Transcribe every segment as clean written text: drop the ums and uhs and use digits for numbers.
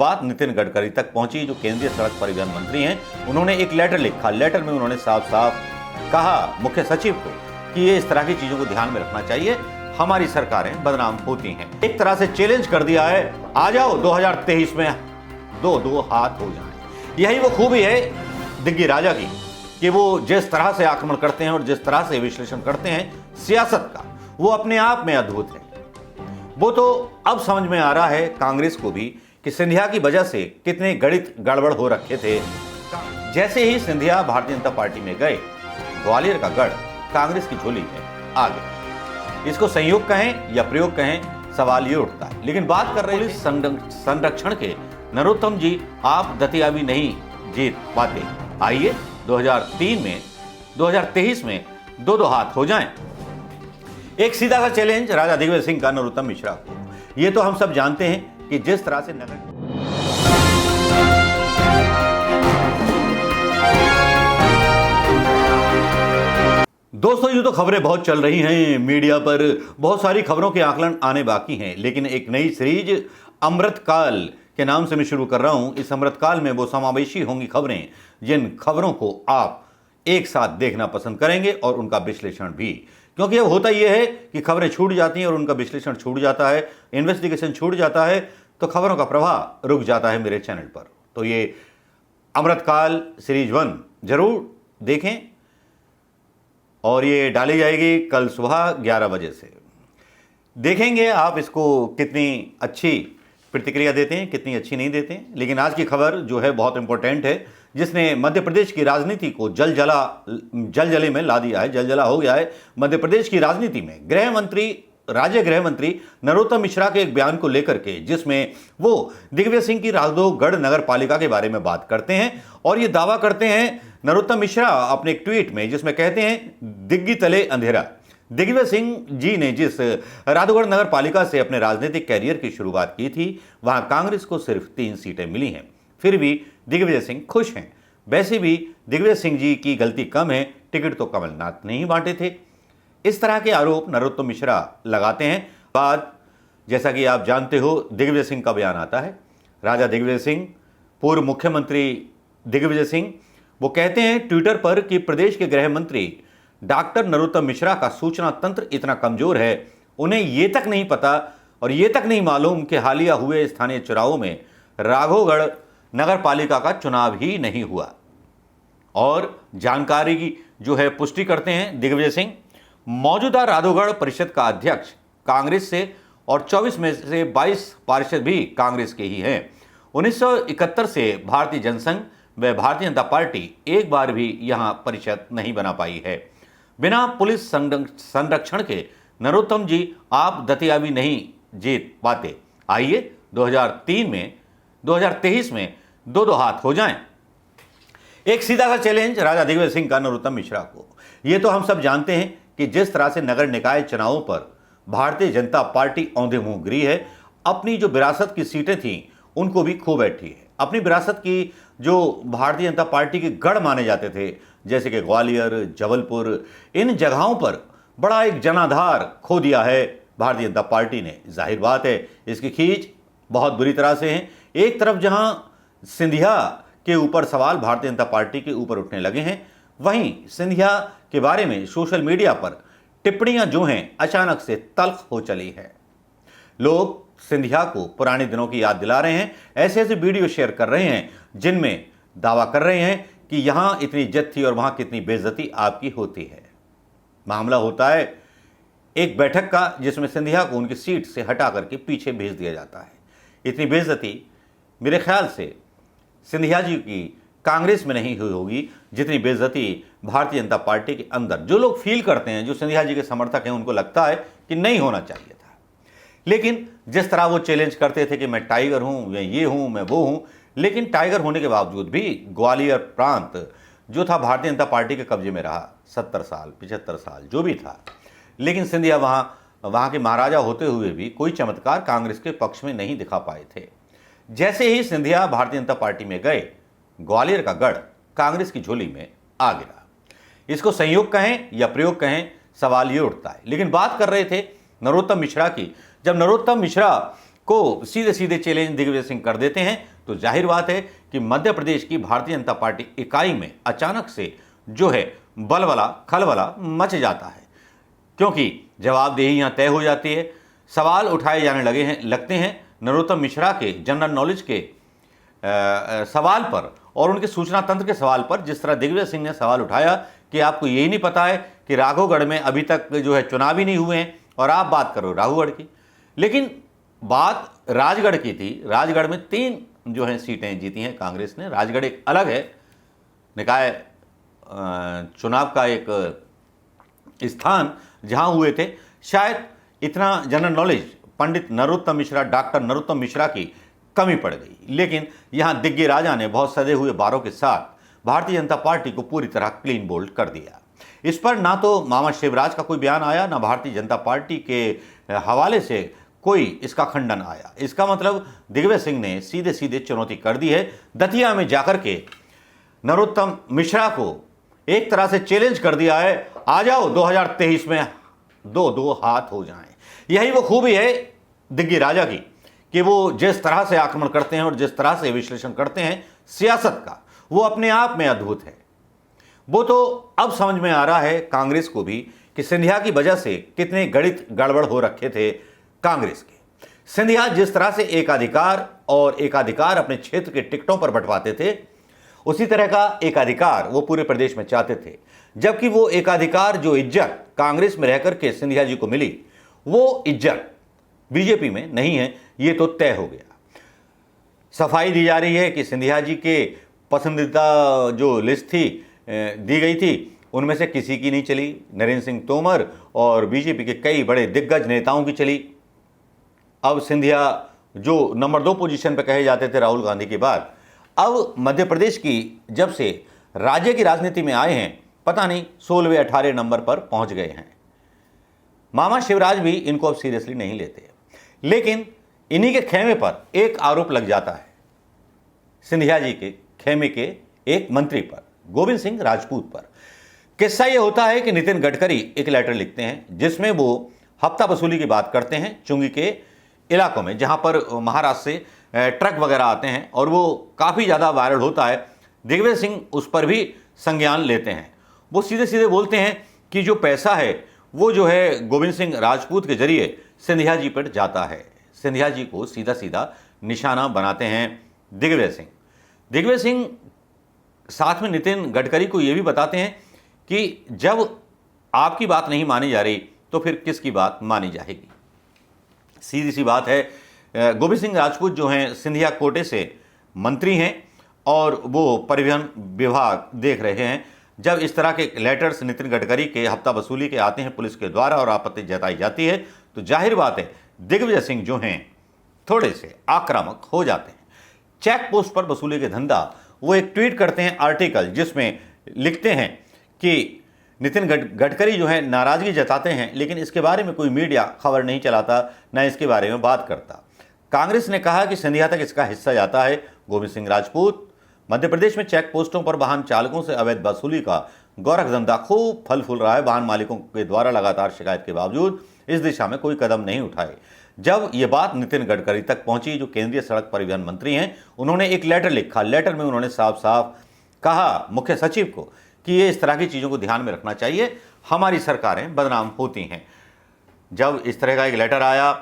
बात नितिन गडकरी तक पहुंची, जो केंद्रीय सड़क परिवहन मंत्री हैं। उन्होंने एक लेटर लिखा। लेटर में उन्होंने साफ साफ कहा मुख्य सचिव को कि ये इस तरह की चीजों को ध्यान में रखना चाहिए, हमारी सरकारें बदनाम होती हैं। एक तरह से चैलेंज कर दिया है, आ जाओ 2023 में दो हाथ हो जाएं। यही वो खूबी है दिग्गी राजा की कि वो जिस तरह से आक्रमण करते हैं और जिस तरह से विश्लेषण करते हैं सियासत का, वो अपने आप में अद्भुत है। वो तो अब समझ में आ रहा है कांग्रेस को भी कि सिंधिया की वजह से कितने गणित गड़बड़ हो रखे थे। जैसे ही सिंधिया भारतीय जनता पार्टी में गए, ग्वालियर का गढ़ कांग्रेस की झोली में आ गया। इसको संयोग कहें या प्रयोग कहें, सवाल ये उठता है। लेकिन बात कर रहे हैं पुलिस संरक्षण के नरोत्तम जी, आप दतियावी नहीं जीत पाते। आइए 2023 में दो हाथ हो जाएं। एक सीधा सा चैलेंज राजा दिग्विजय सिंह का नरोत्तम मिश्रा को। ये तो हम सब जानते हैं कि जिस तरह से नगर दोस्तों, ये तो खबरें बहुत चल रही हैं मीडिया पर, बहुत सारी खबरों के आकलन आने बाकी हैं, लेकिन एक नई सीरीज अमृतकाल के नाम से मैं शुरू कर रहा हूं। इस अमृतकाल में वो समावेशी होंगी खबरें जिन खबरों को आप एक साथ देखना पसंद करेंगे और उनका विश्लेषण भी, क्योंकि अब होता यह है कि खबरें छूट जाती हैं और उनका विश्लेषण छूट जाता है, इन्वेस्टिगेशन छूट जाता है, तो खबरों का प्रवाह रुक जाता है मेरे चैनल पर। तो ये अमृतकाल सीरीज 1 जरूर देखें और ये डाली जाएगी कल सुबह 11 बजे से। देखेंगे आप इसको कितनी अच्छी प्रतिक्रिया देते हैं, कितनी अच्छी नहीं देते हैं। लेकिन आज की खबर जो है बहुत इंपॉर्टेंट है, जिसने मध्य प्रदेश की राजनीति को जलजले में ला दिया है, जलजला हो गया है मध्य प्रदेश की राजनीति में। राज्य गृह मंत्री नरोत्तम मिश्रा के एक बयान को लेकर के, जिसमें वो दिग्विजय सिंह की राघोगढ़ नगर पालिका के बारे में बात करते हैं और ये दावा करते हैं नरोत्तम मिश्रा अपने एक ट्वीट में, जिसमें कहते हैं दिग्गी तले अंधेरा। दिग्विजय सिंह जी ने जिस राघोगढ़ नगर पालिका से अपने राजनीतिक कैरियर की शुरुआत की थी, वहां कांग्रेस को सिर्फ 3 सीटें मिली हैं, फिर भी दिग्विजय सिंह खुश हैं। वैसे भी दिग्विजय सिंह जी की गलती कम है, टिकट तो कमलनाथ ने ही बांटे थे। इस तरह के आरोप नरोत्तम मिश्रा लगाते हैं। बाद जैसा कि आप जानते हो, दिग्विजय सिंह का बयान आता है। राजा दिग्विजय सिंह, पूर्व मुख्यमंत्री दिग्विजय सिंह, वो कहते हैं ट्विटर पर कि प्रदेश के गृह मंत्री डॉक्टर नरोत्तम मिश्रा का सूचना तंत्र इतना कमजोर है, उन्हें ये तक नहीं पता और ये तक नहीं मालूम कि हालिया हुए स्थानीय चुनावों में राघोगढ़ नगर पालिका का चुनाव ही नहीं हुआ। और जानकारी की जो है पुष्टि करते हैं दिग्विजय सिंह। मौजूदा राघोगढ़ परिषद का अध्यक्ष कांग्रेस से और 24 में से 22 पार्षद भी कांग्रेस के ही हैं। 1971 से भारतीय जनसंघ व भारतीय जनता पार्टी एक बार भी यहां परिषद नहीं बना पाई है। बिना पुलिस संरक्षण के नरोत्तम जी, आप दतियावी नहीं जीत पाते। आइए 2023 में दो हाथ हो जाएं। एक सीधा सा चैलेंज राजा दिग्विजय सिंह का नरोत्तम मिश्रा को। ये तो हम सब जानते हैं कि जिस तरह से नगर निकाय चुनावों पर भारतीय जनता पार्टी औंधे मुंह गिरी है, अपनी जो विरासत की सीटें थीं उनको भी खो बैठी है। अपनी विरासत की जो भारतीय जनता पार्टी के गढ़ माने जाते थे, जैसे कि ग्वालियर, जबलपुर, इन जगहों पर बड़ा एक जनाधार खो दिया है भारतीय जनता पार्टी ने। जाहिर बात है इसकी खींच बहुत बुरी तरह से है। एक तरफ जहां सिंधिया के ऊपर सवाल भारतीय जनता पार्टी के ऊपर उठने लगे हैं, वहीं सिंधिया के बारे में सोशल मीडिया पर टिप्पणियां जो हैं अचानक से तल्ख हो चली है। लोग सिंधिया को पुराने दिनों की याद दिला रहे हैं, ऐसे ऐसे वीडियो शेयर कर रहे हैं जिनमें दावा कर रहे हैं कि यहां इतनी इज्जत थी और वहां कितनी बेइज्जती आपकी होती है। मामला होता है एक बैठक का, जिसमें सिंधिया को उनकी सीट से हटा करके पीछे भेज दिया जाता है। इतनी बेइज्जती मेरे ख्याल से सिंधिया जी की कांग्रेस में नहीं हुई होगी जितनी बेइज्जती भारतीय जनता पार्टी के अंदर जो लोग फील करते हैं, जो सिंधिया जी के समर्थक हैं, उनको लगता है कि नहीं होना चाहिए था। लेकिन जिस तरह वो चैलेंज करते थे कि मैं टाइगर हूं, मैं ये हूं, मैं वो हूं, लेकिन टाइगर होने के बावजूद भी ग्वालियर प्रांत जो था भारतीय जनता पार्टी के कब्जे में रहा 70 साल 75 साल जो भी था। लेकिन सिंधिया वहाँ के महाराजा होते हुए भी कोई चमत्कार कांग्रेस के पक्ष में नहीं दिखा पाए थे। जैसे ही सिंधिया भारतीय जनता पार्टी में गए, ग्वालियर का गढ़ कांग्रेस की झोली में आ गिरा। इसको संयोग कहें या प्रयोग कहें, सवाल ये उठता है। लेकिन बात कर रहे थे नरोत्तम मिश्रा की। जब नरोत्तम मिश्रा को सीधे सीधे चैलेंज दिग्विजय सिंह कर देते हैं, तो जाहिर बात है कि मध्य प्रदेश की भारतीय जनता पार्टी इकाई में अचानक से जो है बलबला खलबला मच जाता है, क्योंकि जवाबदेही यहाँ तय हो जाती है। सवाल उठाए जाने लगते हैं नरोत्तम मिश्रा के जनरल नॉलेज के सवाल पर और उनके सूचना तंत्र के सवाल पर। जिस तरह दिग्विजय सिंह ने सवाल उठाया कि आपको यही नहीं पता है कि राघवगढ़ में अभी तक जो है चुनाव ही नहीं हुए हैं और आप बात करो राघवगढ़ की। लेकिन बात राजगढ़ की थी। राजगढ़ में 3 जो है सीटें जीती हैं कांग्रेस ने। राजगढ़ एक अलग है, निकाय चुनाव का एक स्थान जहां हुए थे। शायद इतना जनरल नॉलेज पंडित नरोत्तम मिश्रा, डॉक्टर नरोत्तम मिश्रा की कमी पड़ गई, लेकिन यहां दिग्गज राजा ने बहुत सदे हुए बारों के साथ भारतीय जनता पार्टी को पूरी तरह क्लीन बोल्ड कर दिया। इस पर ना तो मामा शिवराज का कोई बयान आया, ना भारतीय जनता पार्टी के हवाले से कोई इसका खंडन आया। इसका मतलब दिग्विजय सिंह ने सीधे सीधे चुनौती कर दी है। दतिया में जाकर के नरोत्तम मिश्रा को एक तरह से चैलेंज कर दिया है, आ जाओ 2023 में दो हाथ हो जाएं। यही वो खूबी है दिग्गज राजा की कि वो जिस तरह से आक्रमण करते हैं और जिस तरह से विश्लेषण करते हैं सियासत का, वो अपने आप में अद्भुत है। वो तो अब समझ में आ रहा है कांग्रेस को भी कि सिंधिया की वजह से कितने गणित गड़बड़ हो रखे थे कांग्रेस के। सिंधिया जिस तरह से एकाधिकार अपने क्षेत्र के टिकटों पर बंटवाते थे, उसी तरह का एकाधिकार वो पूरे प्रदेश में चाहते थे। जबकि वो एकाधिकार, जो इज्जत कांग्रेस में रहकर के सिंधिया जी को मिली, वो इज्जत बीजेपी में नहीं है, ये तो तय हो गया। सफाई दी जा रही है कि सिंधिया जी के पसंदीदा जो लिस्ट थी दी गई थी, उनमें से किसी की नहीं चली। नरेंद्र सिंह तोमर और बीजेपी के कई बड़े दिग्गज नेताओं की चली। अब सिंधिया जो नंबर 2 पोजीशन पर कहे जाते थे राहुल गांधी के बाद, अब मध्य प्रदेश की जब से राज्य की राजनीति में आए हैं, पता नहीं 16वें 18 नंबर पर पहुंच गए हैं। मामा शिवराज भी इनको अब सीरियसली नहीं लेते। लेकिन इन्हीं के खेमे पर एक आरोप लग जाता है, सिंधिया जी के खेमे के एक मंत्री पर, गोविंद सिंह राजपूत पर। किस्सा यह होता है कि नितिन गडकरी एक लेटर लिखते हैं जिसमें वो हफ्ता वसूली की बात करते हैं चुंगी के इलाकों में, जहां पर महाराष्ट्र से ट्रक वगैरह आते हैं और वो काफ़ी ज़्यादा वायरल होता है। दिग्विजय सिंह उस पर भी संज्ञान लेते हैं। वो सीधे सीधे बोलते हैं कि जो पैसा है वो जो है गोविंद सिंह राजपूत के जरिए सिंधिया जी पर जाता है। सिंधिया जी को सीधा सीधा निशाना बनाते हैं दिग्विजय सिंह। दिग्विजय सिंह साथ में नितिन गडकरी को ये भी बताते हैं कि जब आपकी बात नहीं मानी जा रही तो फिर किसकी बात मानी जाएगी। सीधी सी बात है, गोविंद सिंह राजपूत जो हैं सिंधिया कोटे से मंत्री हैं और वो परिवहन विभाग देख रहे हैं। जब इस तरह के लेटर्स नितिन गडकरी के हफ्ता वसूली के आते हैं पुलिस के द्वारा और आपत्ति जताई जाती है, तो जाहिर बात है दिग्विजय सिंह जो हैं थोड़े से आक्रामक हो जाते हैं। चेक पोस्ट पर वसूली के धंधा, वो एक ट्वीट करते हैं आर्टिकल जिसमें लिखते हैं कि नितिन गडकरी जो है नाराजगी जताते हैं, लेकिन इसके बारे में कोई मीडिया खबर नहीं चलाता, न इसके बारे में बात करता। कांग्रेस ने कहा कि सिंधिया तक इसका हिस्सा जाता है। गोविंद सिंह राजपूत, मध्य प्रदेश में चेक पोस्टों पर वाहन चालकों से अवैध वसूली का गोरख धंधा खूब फल फूल रहा है। वाहन मालिकों के द्वारा लगातार शिकायत के बावजूद इस दिशा में कोई कदम नहीं उठाए। जब ये बात नितिन गडकरी तक पहुंची, जो केंद्रीय सड़क परिवहन मंत्री हैं, उन्होंने एक लेटर लिखा। लेटर में उन्होंने साफ साफ कहा मुख्य सचिव को कि ये इस तरह की चीज़ों को ध्यान में रखना चाहिए, हमारी सरकारें बदनाम होती हैं। जब इस तरह का एक लेटर आया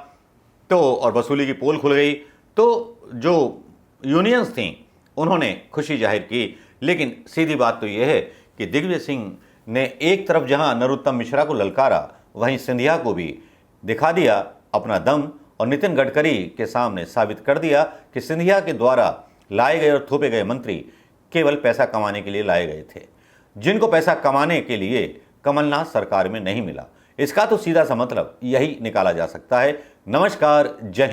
तो और वसूली की पोल खुल गई, तो जो यूनियंस थीं उन्होंने खुशी जाहिर की। लेकिन सीधी बात तो यह है कि दिग्विजय सिंह ने एक तरफ जहां नरोत्तम मिश्रा को ललकारा, वहीं सिंधिया को भी दिखा दिया अपना दम और नितिन गडकरी के सामने साबित कर दिया कि सिंधिया के द्वारा लाए गए और थोपे गए मंत्री केवल पैसा कमाने के लिए लाए गए थे, जिनको पैसा कमाने के लिए कमलनाथ सरकार में नहीं मिला। इसका तो सीधा सा मतलब यही निकाला जा सकता है। नमस्कार, जय हिंद।